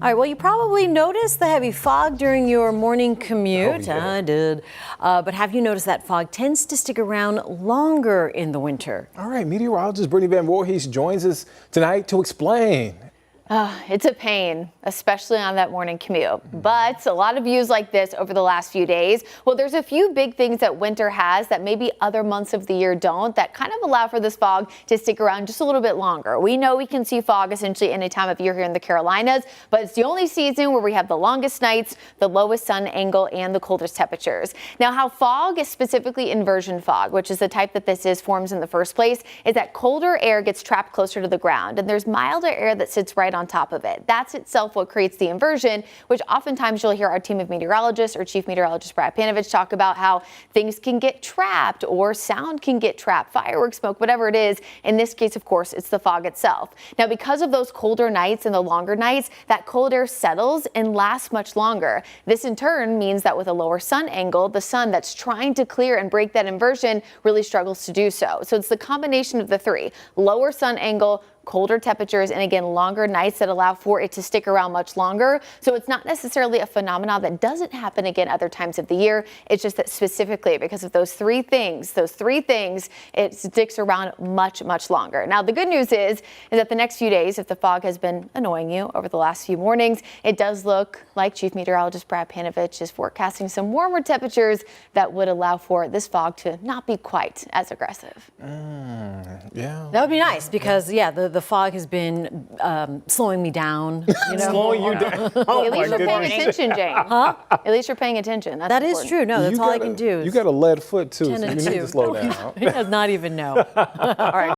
All right, well, you probably noticed the heavy fog during your morning commute. Oh, yeah. I did. But have you noticed that fog tends to stick around longer in the winter? All right, meteorologist Brittany Van Voorhees joins us tonight to explain. It's a pain, especially on that morning commute. But a lot of views like this over the last few days. Well, there's a few big things that winter has that maybe other months of the year don't, that kind of allow for this fog to stick around just a little bit longer. We know we can see fog essentially any time of year here in the Carolinas, but it's the only season where we have the longest nights, the lowest sun angle, and the coldest temperatures. Now, how fog, specifically inversion fog, which is the type that this is, forms in the first place, is that colder air gets trapped closer to the ground, and there's milder air that sits right on top of it. That's itself what creates the inversion, which oftentimes you'll hear our team of meteorologists or Chief Meteorologist Brittany Van Voorhees talk about how things can get trapped or sound can get trapped, fireworks, smoke, whatever it is. In this case, of course, it's the fog itself. Now, because of those colder nights and the longer nights, that cold air settles and lasts much longer. This in turn means that with a lower sun angle, the sun that's trying to clear and break that inversion really struggles to do so. So it's the combination of the three: lower sun angle, colder temperatures, and again, longer nights that allow for it to stick around much longer. So it's not necessarily a phenomenon that doesn't happen again other times of the year. It's just that specifically because of those three things, it sticks around much, much longer. Now, the good news is that the next few days, if the fog has been annoying you over the last few mornings, it does look like Chief Meteorologist Brittany Van Voorhees is forecasting some warmer temperatures that would allow for this fog to not be quite as aggressive. Yeah. That would be nice because, yeah, the fog has been slowing me down. You know? Slowing you down. Oh, At my least you're paying goodness. attention, Jane. Huh? At least you're paying attention. That's That is important. true. No, that's You all I gotta- can do. You got a lead foot too, 10 so and you need 2. to slow down. He does not even know. All right.